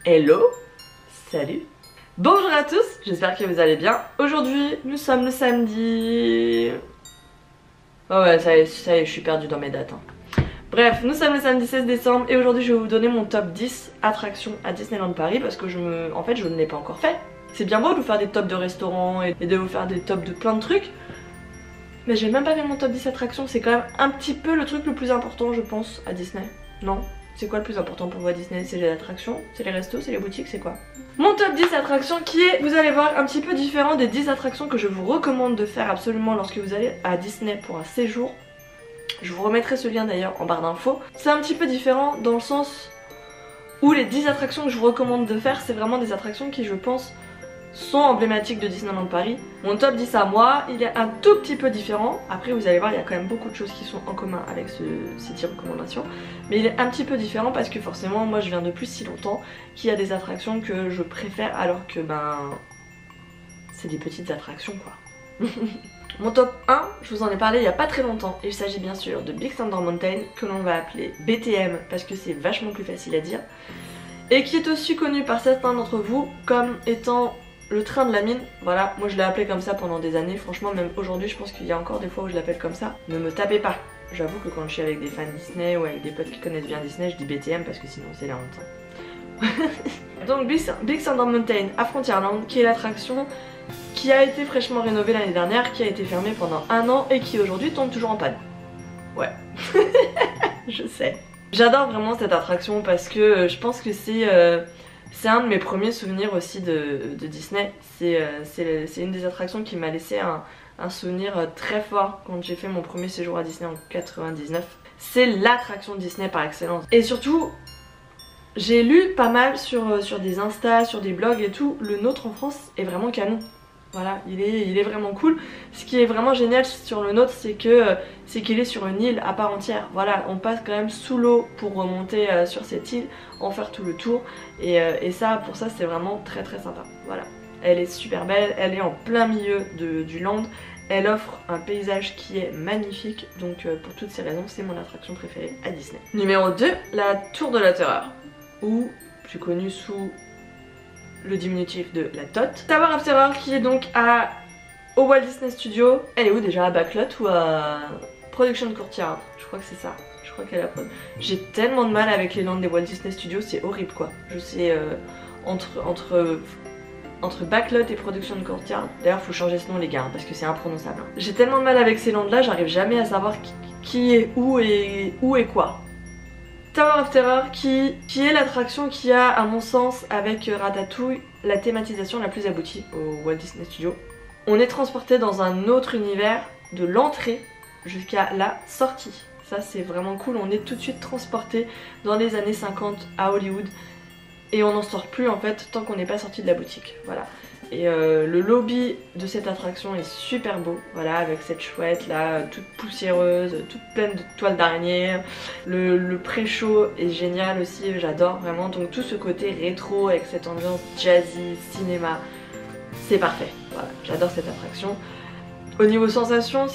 Hello, salut. Bonjour à tous, j'espère que vous allez bien. Aujourd'hui, nous sommes le samedi... Oh ouais, ça y est, je suis perdue dans mes dates. Bref, nous sommes le samedi 16 décembre et aujourd'hui je vais vous donner mon top 10 attractions à Disneyland Paris parce que en fait, je ne l'ai pas encore fait. C'est bien beau de vous faire des tops de restaurants et de vous faire des tops de plein de trucs. Mais j'ai même pas fait mon top 10 attractions, c'est quand même un petit peu le truc le plus important je pense à Disney. Non? C'est quoi le plus important pour vous à Disney? C'est les attractions? C'est les restos? C'est les boutiques? C'est quoi? Mon top 10 attractions qui est, vous allez voir, un petit peu différent des 10 attractions que je vous recommande de faire absolument lorsque vous allez à Disney pour un séjour. Je vous remettrai ce lien d'ailleurs en barre d'infos. C'est un petit peu différent dans le sens où les 10 attractions que je vous recommande de faire, c'est vraiment des attractions qui je pense sont emblématiques de Disneyland Paris. Mon top 10 à moi, il est un tout petit peu différent. Après vous allez voir, il y a quand même beaucoup de choses qui sont en commun avec ces 10 recommandations. Mais il est un petit peu différent parce que forcément moi je viens depuis si longtemps qu'il y a des attractions que je préfère alors que c'est des petites attractions quoi. Mon top 1, je vous en ai parlé il y a pas très longtemps. Il s'agit bien sûr de Big Thunder Mountain que l'on va appeler BTM parce que c'est vachement plus facile à dire. Et qui est aussi connu par certains d'entre vous comme étant le train de la mine. Voilà, moi je l'ai appelé comme ça pendant des années. Franchement même aujourd'hui je pense qu'il y a encore des fois où je l'appelle comme ça. Ne me tapez pas. J'avoue que quand je suis avec des fans Disney ou avec des potes qui connaissent bien Disney, je dis BTM parce que sinon c'est la honte. Donc Big Thunder Mountain à Frontierland qui est l'attraction qui a été fraîchement rénovée l'année dernière, qui a été fermée pendant 1 an et qui aujourd'hui tombe toujours en panne. Ouais, je sais. J'adore vraiment cette attraction parce que je pense que c'est un de mes premiers souvenirs aussi de Disney. C'est une des attractions qui m'a laissé un souvenir très fort quand j'ai fait mon premier séjour à Disney en 99. C'est l'attraction Disney par excellence. Et surtout, j'ai lu pas mal sur des Insta, sur des blogs et tout, le nôtre en France est vraiment canon. Voilà, il est vraiment cool. Ce qui est vraiment génial sur le nôtre, c'est qu'il est sur une île à part entière. Voilà, on passe quand même sous l'eau pour remonter sur cette île, en faire tout le tour. Et ça, pour ça, c'est vraiment très très sympa. Voilà, elle est super belle, elle est en plein milieu du land. Elle offre un paysage qui est magnifique. Donc pour toutes ces raisons, c'est mon attraction préférée à Disney. Numéro 2, la Tour de la Terreur. Ou plus connue sous le diminutif de la TOT. Tower of Terror qui est donc au Walt Disney Studio. Elle est où déjà? À Backlot ou à Production Courtyard? Je crois que c'est ça. Je crois qu'elle a pas. J'ai tellement de mal avec les landes des Walt Disney Studios, c'est horrible quoi. Je sais entre Backlot et Production Courtyard. D'ailleurs faut changer ce nom les gars parce que c'est imprononçable. J'ai tellement de mal avec ces landes là, j'arrive jamais à savoir qui est où et quoi. Tower of Terror qui est l'attraction qui a à mon sens avec Ratatouille la thématisation la plus aboutie au Walt Disney Studio. On est transporté dans un autre univers de l'entrée jusqu'à la sortie. Ça c'est vraiment cool, on est tout de suite transporté dans les années 50 à Hollywood et on n'en sort plus en fait tant qu'on n'est pas sorti de la boutique. Voilà. Et le lobby de cette attraction est super beau, voilà, avec cette chouette là, toute poussiéreuse, toute pleine de toiles d'araignée. Le pré-show est génial aussi, j'adore vraiment. Donc tout ce côté rétro avec cette ambiance jazzy, cinéma, c'est parfait. Voilà, j'adore cette attraction. Au niveau sensation,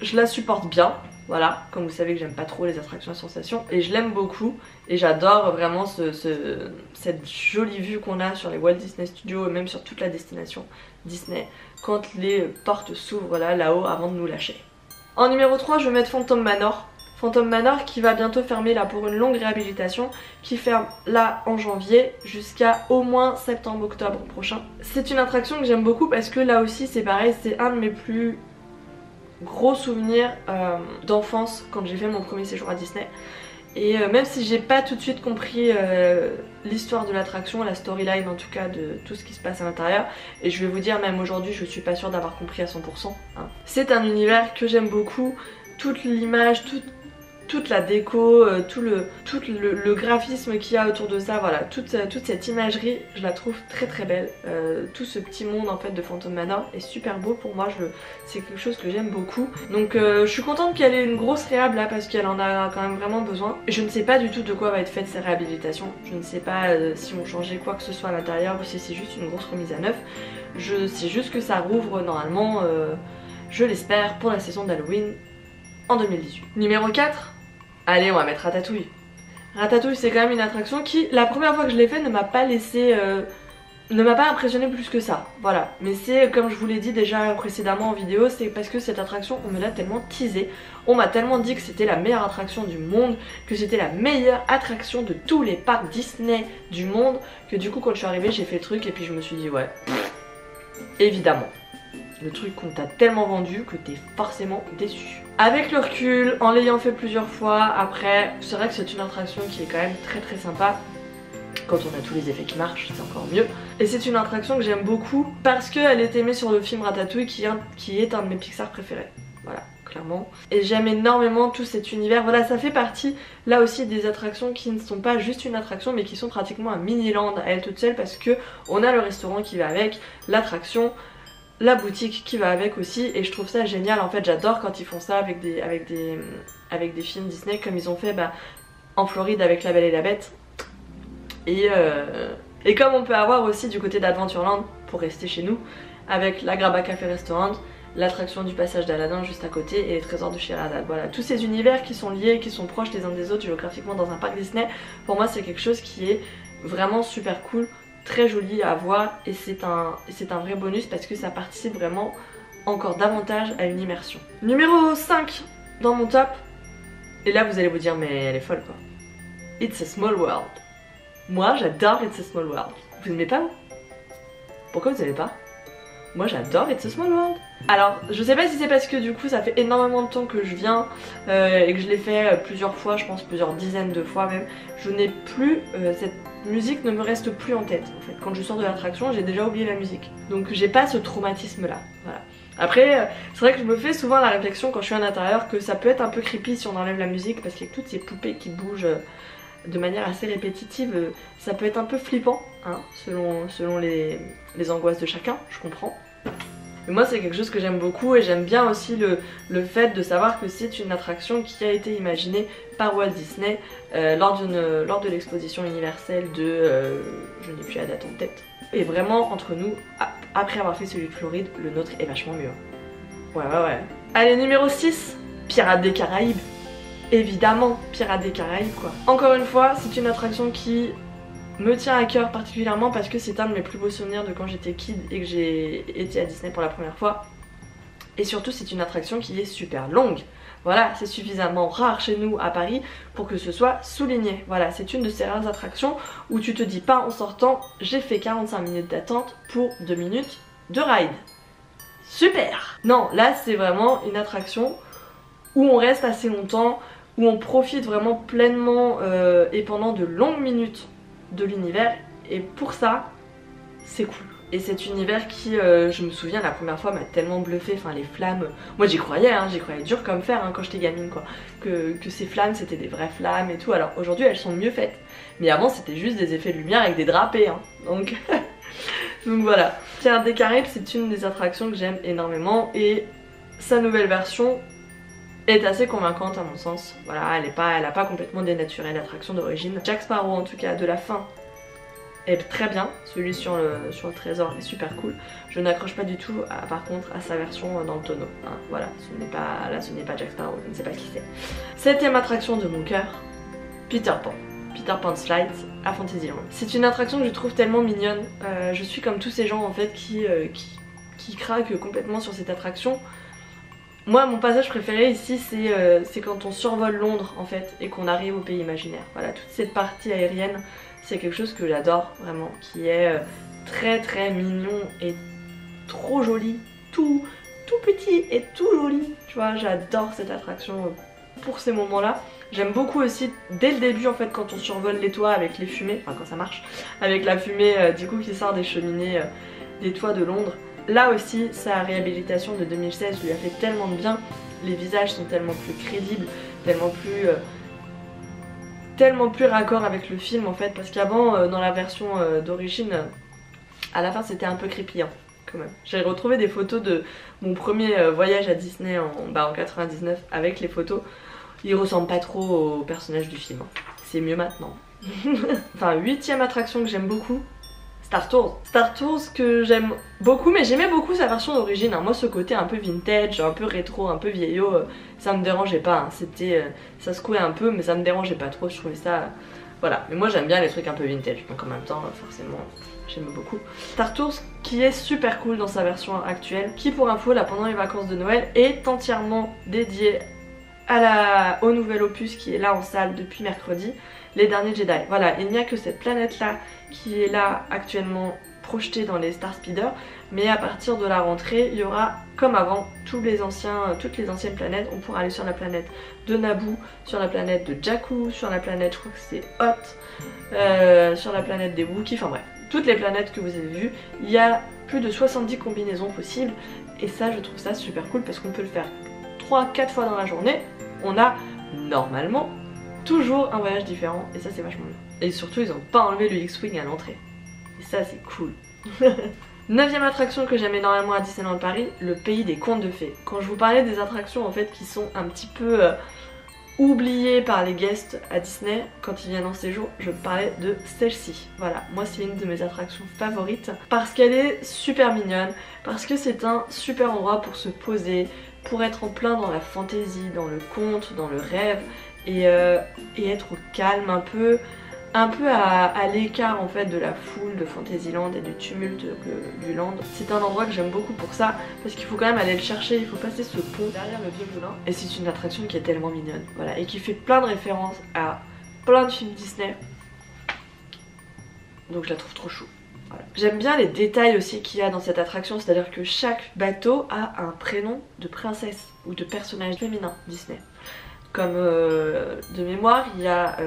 je la supporte bien. Voilà, comme vous savez que j'aime pas trop les attractions à sensations et je l'aime beaucoup et j'adore vraiment cette jolie vue qu'on a sur les Walt Disney Studios et même sur toute la destination Disney quand les portes s'ouvrent là-haut avant de nous lâcher. En numéro 3, je vais mettre Phantom Manor. Phantom Manor qui va bientôt fermer là pour une longue réhabilitation qui ferme là en janvier jusqu'à au moins septembre-octobre prochain. C'est une attraction que j'aime beaucoup parce que là aussi c'est pareil, c'est un de mes plus gros souvenir d'enfance quand j'ai fait mon premier séjour à Disney. Et même si j'ai pas tout de suite compris l'histoire de l'attraction, la storyline en tout cas de tout ce qui se passe à l'intérieur, et je vais vous dire même aujourd'hui je suis pas sûre d'avoir compris à 100%, hein. C'est un univers que j'aime beaucoup, toute l'image, toute la déco, tout le graphisme qu'il y a autour de ça, voilà, toute cette imagerie, je la trouve très très belle. Tout ce petit monde en fait de Phantom Manor est super beau pour moi, c'est quelque chose que j'aime beaucoup. Donc je suis contente qu'elle ait une grosse réhab là parce qu'elle en a quand même vraiment besoin. Je ne sais pas du tout de quoi va être faite cette réhabilitation, je ne sais pas si on changeait quoi que ce soit à l'intérieur ou si c'est juste une grosse remise à neuf. Je sais juste que ça rouvre normalement, je l'espère, pour la saison d'Halloween en 2018. Numéro 4, allez on va mettre Ratatouille. Ratatouille c'est quand même une attraction qui, la première fois que je l'ai fait, ne m'a pas laissé... ne m'a pas impressionné plus que ça, voilà. Mais c'est comme je vous l'ai dit déjà précédemment en vidéo, c'est parce que cette attraction, on me l'a tellement teasée, on m'a tellement dit que c'était la meilleure attraction du monde, que c'était la meilleure attraction de tous les parcs Disney du monde, que du coup quand je suis arrivée j'ai fait le truc et puis je me suis dit ouais, évidemment. Le truc qu'on t'a tellement vendu que t'es forcément déçu. Avec le recul, en l'ayant fait plusieurs fois, après, c'est vrai que c'est une attraction qui est quand même très sympa. Quand on a tous les effets qui marchent, c'est encore mieux. Et c'est une attraction que j'aime beaucoup parce qu'elle est aimée sur le film Ratatouille qui est un de mes Pixar préférés. Voilà, clairement. Et j'aime énormément tout cet univers. Voilà, ça fait partie là aussi des attractions qui ne sont pas juste une attraction mais qui sont pratiquement un mini-land à elle toute seule parce que on a le restaurant qui va avec, l'attraction, la boutique qui va avec aussi, et je trouve ça génial. En fait j'adore quand ils font ça avec des films Disney comme ils ont fait en Floride avec La Belle et la Bête. Et comme on peut avoir aussi du côté d'Adventureland, pour rester chez nous, avec la Grabba Café Restaurant, l'attraction du passage d'Aladin juste à côté et les trésors de Sheradad. Voilà, tous ces univers qui sont liés, qui sont proches les uns des autres géographiquement dans un parc Disney, pour moi c'est quelque chose qui est vraiment super cool, très joli à voir, et c'est un vrai bonus parce que ça participe vraiment encore davantage à une immersion. Numéro 5 dans mon top, et là vous allez vous dire mais elle est folle quoi. It's a Small World. Moi j'adore It's a Small World. Vous n'aimez pas? Pourquoi vous n'aimez pas? Moi j'adore It's a Small World. Alors je sais pas si c'est parce que du coup ça fait énormément de temps que je viens et que je l'ai fait plusieurs fois, je pense plusieurs dizaines de fois même. Je n'ai plus, cette musique ne me reste plus en tête en fait. Quand je sors de l'attraction j'ai déjà oublié la musique. Donc j'ai pas ce traumatisme là, voilà. Après c'est vrai que je me fais souvent la réflexion quand je suis à l'intérieur que ça peut être un peu creepy si on enlève la musique, parce qu'avec toutes ces poupées qui bougent de manière assez répétitive, ça peut être un peu flippant hein, selon les angoisses de chacun, je comprends. Mais moi c'est quelque chose que j'aime beaucoup, et j'aime bien aussi le fait de savoir que c'est une attraction qui a été imaginée par Walt Disney lors de l'exposition universelle de... je n'ai plus la date en tête. Et vraiment entre nous, après avoir fait celui de Floride, le nôtre est vachement mieux. Ouais. Allez, numéro 6, Pirates des Caraïbes. Évidemment, Pirates des Caraïbes quoi. Encore une fois, c'est une attraction qui me tient à cœur particulièrement parce que c'est un de mes plus beaux souvenirs de quand j'étais kid et que j'ai été à Disney pour la première fois. Et surtout c'est une attraction qui est super longue. Voilà, c'est suffisamment rare chez nous à Paris pour que ce soit souligné. Voilà, c'est une de ces rares attractions où tu te dis pas en sortant j'ai fait 45 minutes d'attente pour 2 minutes de ride. Super! Non, là c'est vraiment une attraction où on reste assez longtemps, où on profite vraiment pleinement et pendant de longues minutes de l'univers, et pour ça c'est cool. Et cet univers qui, je me souviens la première fois m'a tellement bluffé, enfin les flammes, moi j'y croyais, hein, j'y croyais dur comme fer hein, quand j'étais gamine quoi, que ces flammes c'était des vraies flammes et tout. Alors aujourd'hui elles sont mieux faites, mais avant c'était juste des effets de lumière avec des drapés hein, donc voilà. Pirates des Caraïbes c'est une des attractions que j'aime énormément, et sa nouvelle version est assez convaincante à mon sens. Voilà, elle a pas complètement dénaturé l'attraction d'origine. Jack Sparrow en tout cas de la fin est très bien, celui sur le trésor est super cool. Je n'accroche pas du tout par contre à sa version dans le tonneau hein. Voilà, ce n'est pas Jack Sparrow, je ne sais pas qui c'est. 7ème attraction de mon cœur, Peter Pan. Peter Pan Slides à Fantasyland. C'est une attraction que je trouve tellement mignonne. Je suis comme tous ces gens en fait qui craquent complètement sur cette attraction. Moi mon passage préféré ici c'est quand on survole Londres en fait et qu'on arrive au pays imaginaire. Voilà, toute cette partie aérienne c'est quelque chose que j'adore vraiment, qui est très mignon et trop joli, tout petit et tout joli. Tu vois, j'adore cette attraction pour ces moments là. J'aime beaucoup aussi dès le début en fait quand on survole les toits avec les fumées, enfin quand ça marche, avec la fumée du coup qui sort des cheminées des toits de Londres. Là aussi, sa réhabilitation de 2016 lui a fait tellement de bien, les visages sont tellement plus crédibles, tellement plus raccord avec le film en fait, parce qu'avant, dans la version d'origine, à la fin c'était un peu creepy hein, quand même. J'ai retrouvé des photos de mon premier voyage à Disney en 99 avec les photos, il ressemble pas trop au personnage du film, hein. C'est mieux maintenant. Enfin, 8ème attraction que j'aime beaucoup, Star Tours. Star Tours que j'aime beaucoup, mais j'aimais beaucoup sa version d'origine. Hein. Moi, ce côté un peu vintage, un peu rétro, un peu vieillot, ça me dérangeait pas. Hein. C'était, ça secouait un peu, mais ça me dérangeait pas trop. Je trouvais ça, voilà. Mais moi, j'aime bien les trucs un peu vintage, donc en même temps, forcément, j'aime beaucoup. Star Tours qui est super cool dans sa version actuelle, qui pour info, là, pendant les vacances de Noël, est entièrement dédiée au nouvel opus qui est là en salle depuis mercredi, les derniers Jedi. Voilà, il n'y a que cette planète là qui est là actuellement projetée dans les Star Speeder, mais à partir de la rentrée il y aura comme avant toutes les anciennes planètes. On pourra aller sur la planète de Naboo, sur la planète de Jakku, sur la planète, je crois que c'est Hoth, sur la planète des Wookiees, enfin bref, toutes les planètes que vous avez vues. Il y a plus de 70 combinaisons possibles et ça je trouve ça super cool parce qu'on peut le faire 3-4 fois dans la journée. On a normalement toujours un voyage différent et ça c'est vachement bien. Et surtout ils ont pas enlevé le X-Wing à l'entrée. Et ça c'est cool. 9ème attraction que j'aime énormément à Disneyland Paris, le pays des contes de fées. Quand je vous parlais des attractions en fait qui sont un petit peu oubliées par les guests à Disney quand ils viennent en séjour, je parlais de celle-ci. Voilà, moi c'est une de mes attractions favorites parce qu'elle est super mignonne, parce que c'est un super endroit pour se poser, pour être en plein dans la fantaisie, dans le conte, dans le rêve et être au calme un peu à l'écart en fait de la foule de Fantasyland et du tumulte du land. C'est un endroit que j'aime beaucoup pour ça parce qu'il faut quand même aller le chercher, il faut passer ce pont derrière le vieux moulin et c'est une attraction qui est tellement mignonne, voilà, et qui fait plein de références à plein de films Disney, donc je la trouve trop chou. Voilà. J'aime bien les détails aussi qu'il y a dans cette attraction, c'est-à-dire que chaque bateau a un prénom de princesse ou de personnage féminin Disney. Comme de mémoire, il y a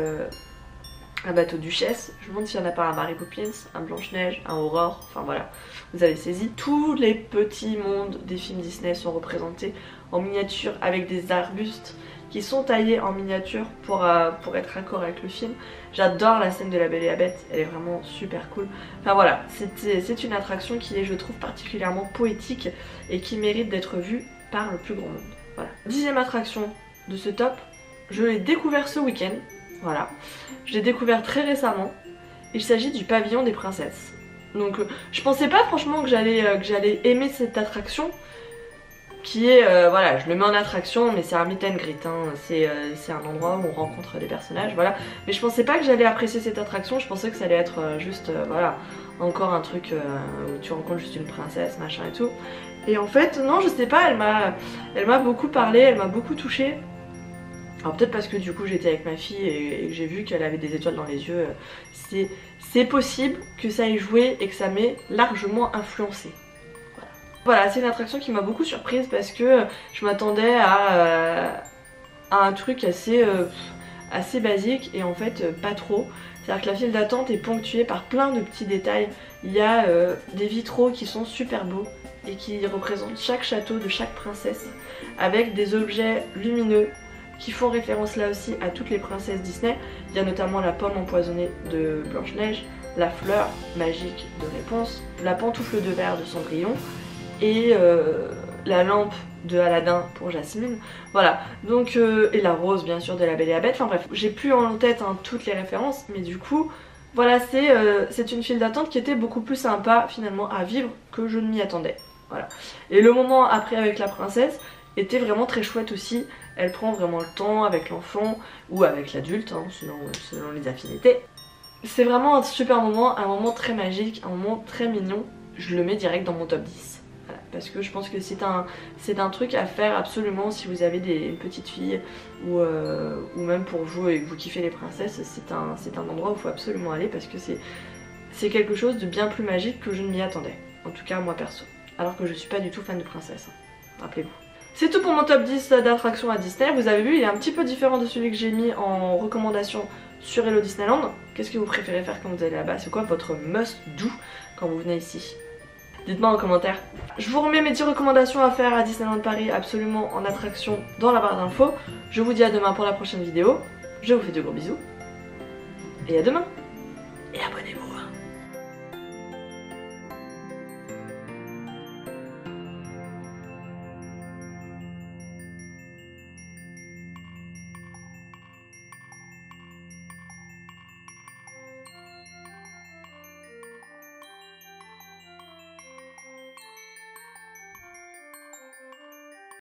un bateau duchesse, je me demande s'il n'y en a pas un Mary Poppins, un Blanche-Neige, un Aurore, enfin voilà, vous avez saisi. Tous les petits mondes des films Disney sont représentés en miniature avec des arbustes qui sont taillés en miniature pour être raccord avec le film. J'adore la scène de La Belle et la Bête, elle est vraiment super cool. Enfin voilà, c'est une attraction qui est je trouve particulièrement poétique et qui mérite d'être vue par le plus grand monde. Voilà. 10ème attraction de ce top, je l'ai découvert ce week-end, voilà. Je l'ai découvert très récemment, il s'agit du pavillon des princesses. Donc je pensais pas franchement que j'allais aimer cette attraction, qui est, voilà, je le mets en attraction, mais c'est un meet and greet, hein. C'est un endroit où on rencontre des personnages, voilà. Mais je pensais pas que j'allais apprécier cette attraction, je pensais que ça allait être juste, voilà, encore un truc où tu rencontres juste une princesse, machin et tout. Et en fait, non, je sais pas, elle m'a beaucoup parlé, elle m'a beaucoup touchée. Alors peut-être parce que du coup j'étais avec ma fille et que j'ai vu qu'elle avait des étoiles dans les yeux, c'est possible que ça ait joué et que ça m'ait largement influencé. Voilà, c'est une attraction qui m'a beaucoup surprise parce que je m'attendais à un truc assez basique et en fait pas trop. C'est-à-dire que la file d'attente est ponctuée par plein de petits détails. Il y a des vitraux qui sont super beaux et qui représentent chaque château de chaque princesse avec des objets lumineux qui font référence là aussi à toutes les princesses Disney. Il y a notamment la pomme empoisonnée de Blanche-Neige, la fleur magique de Réponse, la pantoufle de verre de Cendrillon et la lampe de Aladdin pour Jasmine. Voilà, donc et la rose bien sûr de La Belle et la Bête. Enfin bref, j'ai plus en tête hein, toutes les références, mais du coup voilà, c'est une file d'attente qui était beaucoup plus sympa finalement à vivre que je ne m'y attendais. Voilà. Et le moment après avec la princesse était vraiment très chouette aussi. Elle prend vraiment le temps avec l'enfant ou avec l'adulte, hein, selon les affinités. C'est vraiment un super moment, un moment très magique, un moment très mignon. Je le mets direct dans mon top 10. Voilà, parce que je pense que c'est un truc à faire absolument si vous avez une petite fille ou même pour vous et que vous kiffez les princesses. C'est un endroit où il faut absolument aller parce que c'est quelque chose de bien plus magique que je ne m'y attendais. En tout cas moi perso. Alors que je suis pas du tout fan de princesse, hein. Rappelez-vous. C'est tout pour mon top 10 d'attractions à Disney. Vous avez vu, il est un petit peu différent de celui que j'ai mis en recommandation sur Hello Disneyland. Qu'est-ce que vous préférez faire quand vous allez là-bas? C'est quoi votre must-do quand vous venez ici? Dites-moi en commentaire. Je vous remets mes 10 recommandations à faire à Disneyland Paris absolument en attraction dans la barre d'infos. Je vous dis à demain pour la prochaine vidéo. Je vous fais de gros bisous. Et à demain. Et abonnez-vous.